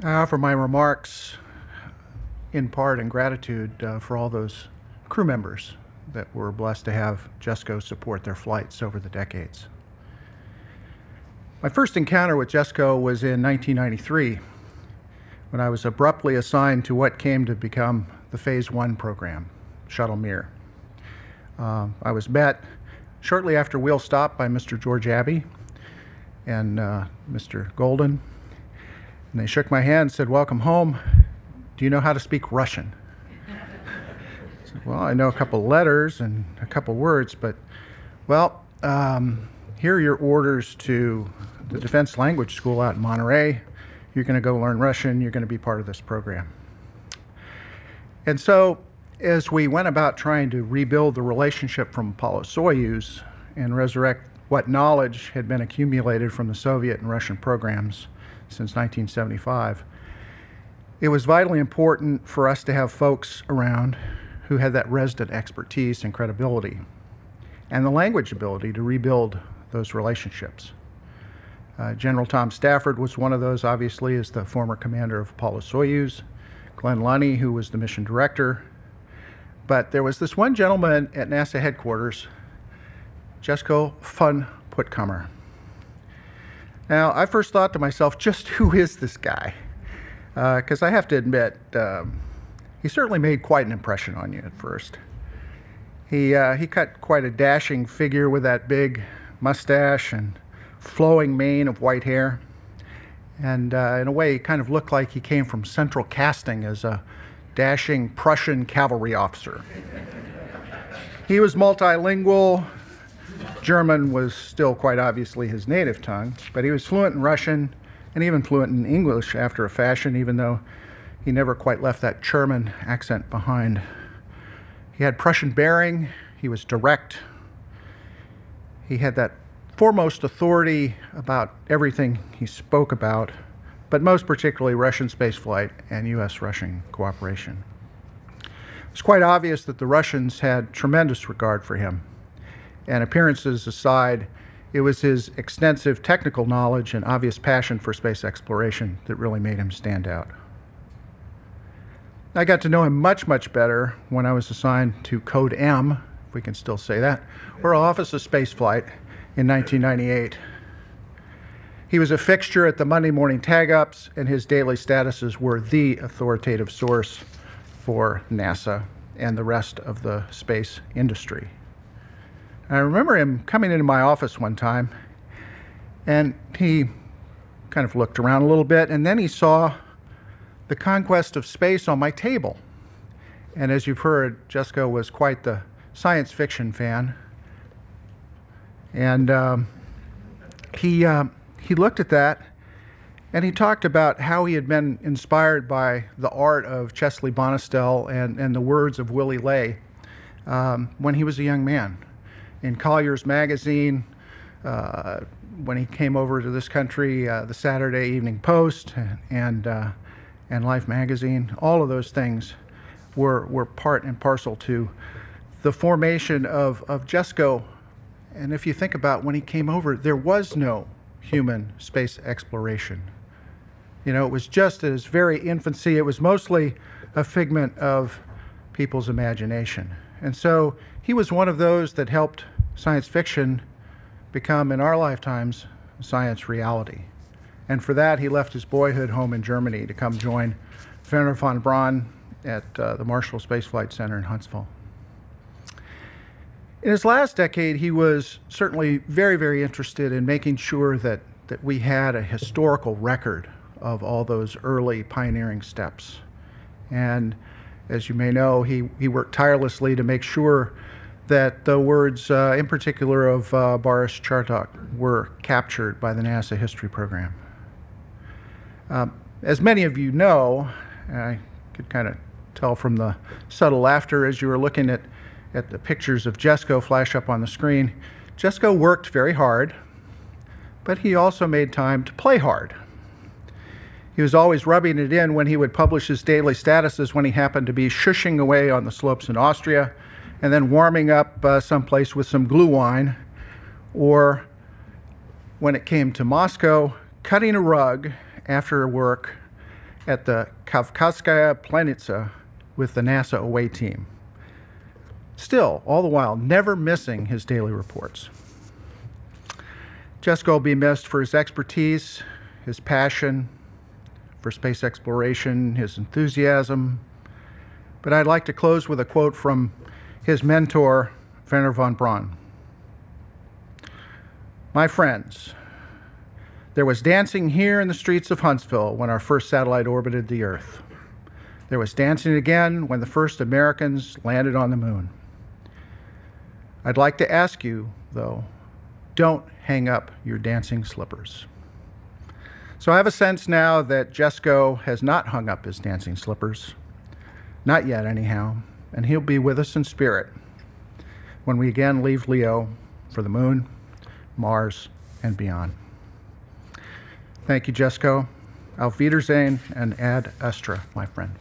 I offer my remarks in part in gratitude for all those crew members that were blessed to have JESCO support their flights over the decades. My first encounter with JESCO was in 1993 when I was abruptly assigned to what came to become the Phase 1 program, Shuttle Mir. I was met shortly after wheel stop by Mr. George Abbey and Mr. Golden, and they shook my hand and said, "Welcome home. Do you know how to speak Russian?" I said, "Well, I know a couple letters and a couple words, but, well, here are your orders to the Defense Language School out in Monterey. You're going to go learn Russian. You're going to be part of this program." And so, as we went about trying to rebuild the relationship from Apollo-Soyuz and resurrect what knowledge had been accumulated from the Soviet and Russian programs since 1975, it was vitally important for us to have folks around who had that resident expertise and credibility and the language ability to rebuild those relationships. General Tom Stafford was one of those, obviously, as the former commander of Apollo-Soyuz, Glenn Lunny, who was the mission director. But there was this one gentleman at NASA headquarters, JESCO von Puttkamer. Now, I first thought to myself, just who is this guy? Because I have to admit, he certainly made quite an impression on you at first. He cut quite a dashing figure with that big mustache and flowing mane of white hair. And in a way, he kind of looked like he came from central casting as a dashing Prussian cavalry officer. He was multilingual. German was still quite obviously his native tongue, but he was fluent in Russian and even fluent in English after a fashion, even though he never quite left that German accent behind. He had Prussian bearing. He was direct. He had that foremost authority about everything he spoke about, but most particularly Russian spaceflight and U.S.-Russian cooperation. It was quite obvious that the Russians had tremendous regard for him. And appearances aside, it was his extensive technical knowledge and obvious passion for space exploration that really made him stand out. I got to know him much, much better when I was assigned to Code M, if we can still say that, or Office of Spaceflight in 1998. He was a fixture at the Monday morning tag-ups, and his daily statuses were the authoritative source for NASA and the rest of the space industry. I remember him coming into my office one time, and he kind of looked around a little bit, and then he saw the conquest of space on my table. And as you've heard, JESCO was quite the science fiction fan. And he looked at that, and he talked about how he had been inspired by the art of Chesley Bonestell and the words of Willy Ley when he was a young man. In Collier's magazine, when he came over to this country, the Saturday Evening Post and Life magazine, all of those things were part and parcel to the formation of JESCO. And if you think about when he came over, there was no human space exploration. You know, it was just at its very infancy. It was mostly a figment of people's imagination. And so he was one of those that helped science fiction become, in our lifetimes, science reality. And for that, he left his boyhood home in Germany to come join Wernher von Braun at the Marshall Space Flight Center in Huntsville. In his last decade, he was certainly very, very interested in making sure that we had a historical record of all those early pioneering steps. And as you may know, he worked tirelessly to make sure that the words, in particular of Boris Chertok, were captured by the NASA history program. As many of you know, I could kind of tell from the subtle laughter as you were looking at the pictures of JESCO flash up on the screen, JESCO worked very hard, but he also made time to play hard. He was always rubbing it in when he would publish his daily statuses when he happened to be shushing away on the slopes in Austria and then warming up someplace with some glue wine, or when it came to Moscow, cutting a rug after work at the Kavkazskaya Planetsa with the NASA away team. Still, all the while, never missing his daily reports. Jesko will be missed for his expertise, his passion for space exploration, his enthusiasm. But I'd like to close with a quote from his mentor, Wernher von Braun. "My friends, there was dancing here in the streets of Huntsville when our first satellite orbited the Earth. There was dancing again when the first Americans landed on the moon. I'd like to ask you, though, don't hang up your dancing slippers." So I have a sense now that Jesko has not hung up his dancing slippers. Not yet, anyhow, and he'll be with us in spirit when we again leave Leo for the moon, Mars, and beyond. Thank you, Jesko. Auf Wiedersehen and ad astra, my friend.